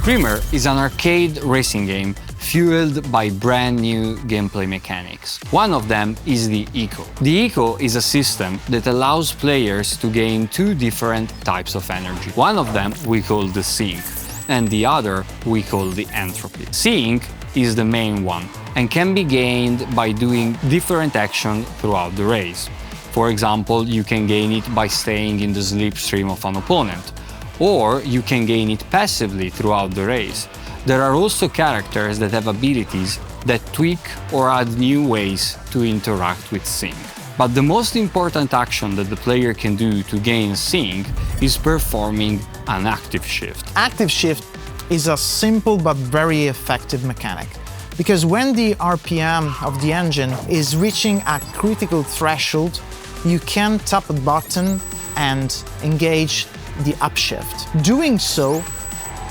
Screamer is an arcade racing game fueled by brand new gameplay mechanics. One of them is the Eco. The Eco is a system that allows players to gain two different types of energy. One of them we call the Sink, and the other we call the Entropy. Sink is the main one and can be gained by doing different actions throughout the race. For example, you can gain it by staying in the slipstream of an opponent, or you can gain it passively throughout the race. There are also characters that have abilities that tweak or add new ways to interact with Sync. But the most important action that the player can do to gain Sync is performing an active shift. Active shift is a simple but very effective mechanic, because when the RPM of the engine is reaching a critical threshold, you can tap a button and engage the upshift. Doing so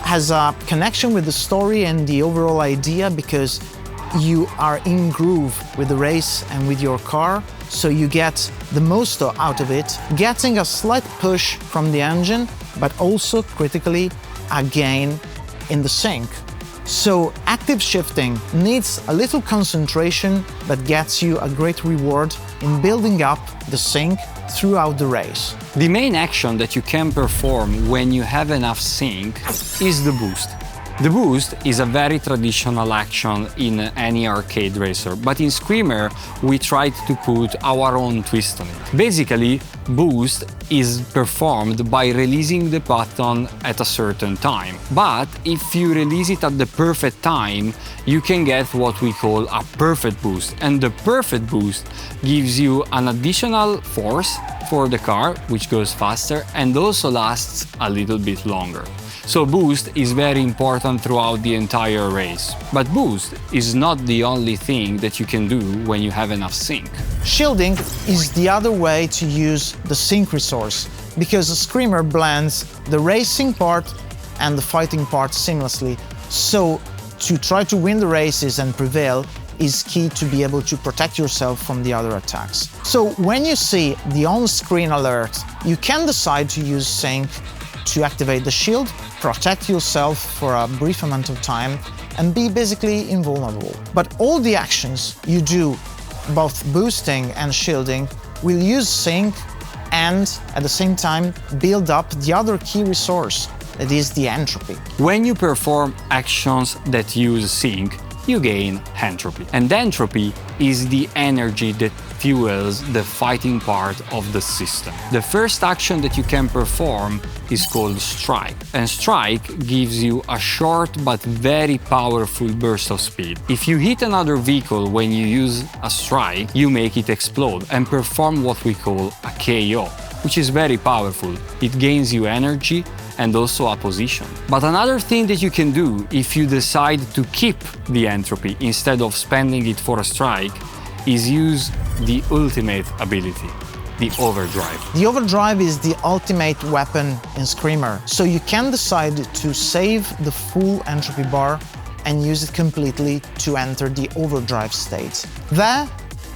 has a connection with the story and the overall idea, because you are in groove with the race and with your car, so you get the most out of it, getting a slight push from the engine, but also critically a gain in the sync. So active shifting needs a little concentration, but gets you a great reward in building up the sync throughout the race. The main action that you can perform when you have enough sync is the boost. The boost is a very traditional action in any arcade racer, but in Screamer we tried to put our own twist on it. Basically, boost is performed by releasing the button at a certain time. But if you release it at the perfect time, you can get what we call a perfect boost. And the perfect boost gives you an additional force for the car, which goes faster and also lasts a little bit longer. So boost is very important throughout the entire race. But boost is not the only thing that you can do when you have enough sync. Shielding is the other way to use the sync resource, because the Screamer blends the racing part and the fighting part seamlessly. So to try to win the races and prevail is key to be able to protect yourself from the other attacks. So when you see the on-screen alert, you can decide to use sync to activate the shield, protect yourself for a brief amount of time, and be basically invulnerable. But all the actions you do, both boosting and shielding, will use sync and at the same time build up the other key resource, that is the entropy. When you perform actions that use sync, you gain entropy. And entropy is the energy that fuels the fighting part of the system. The first action that you can perform is called Strike. And Strike gives you a short but very powerful burst of speed. If you hit another vehicle when you use a Strike, you make it explode and perform what we call a KO, which is very powerful. It gains you energy and also a position. But another thing that you can do if you decide to keep the entropy instead of spending it for a strike is use the ultimate ability, the Overdrive. The Overdrive is the ultimate weapon in Screamer, so you can decide to save the full entropy bar and use it completely to enter the Overdrive state. There,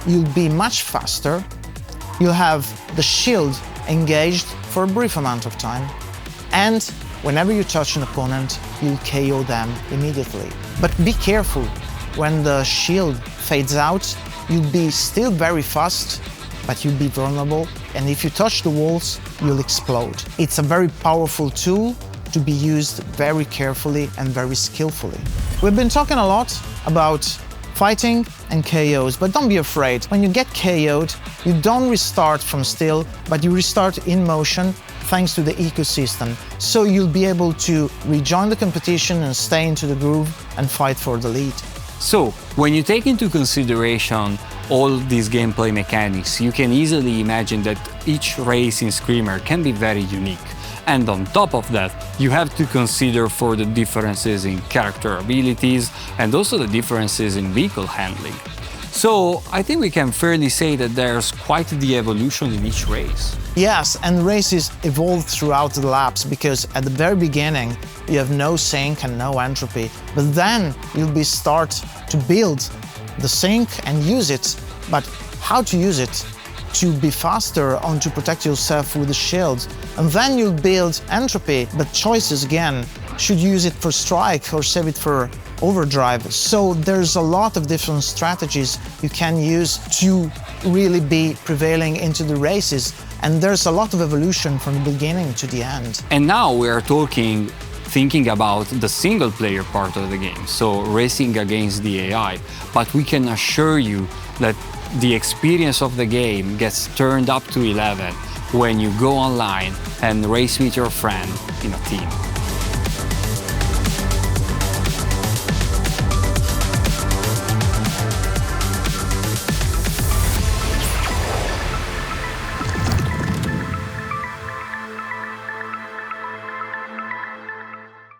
you'll be much faster, you'll have the shield engaged for a brief amount of time, and whenever you touch an opponent, you'll KO them immediately. But be careful, when the shield fades out, you'll be still very fast, but you'll be vulnerable, and if you touch the walls, you'll explode. It's a very powerful tool to be used very carefully and very skillfully. We've been talking a lot about fighting and KOs, but don't be afraid. When you get KO'd, you don't restart from still, but you restart in motion thanks to the ecosystem. So you'll be able to rejoin the competition and stay into the groove and fight for the lead. So, when you take into consideration all these gameplay mechanics, you can easily imagine that each race in Screamer can be very unique. And on top of that, you have to consider for the differences in character abilities and also the differences in vehicle handling. So I think we can fairly say that there's quite the evolution in each race. Yes, and races evolve throughout the laps, because at the very beginning you have no sync and no entropy, but then you'll start to build the sync and use it. But how to use it? To be faster and to protect yourself with the shield. And then you'll build entropy, but choices again. should use it for strike or save it for overdrive. So there's a lot of different strategies you can use to really be prevailing into the races. And there's a lot of evolution from the beginning to the end. And now we are thinking about the single player part of the game, so racing against the AI. But we can assure you that the experience of the game gets turned up to 11 when you go online and race with your friend in a team.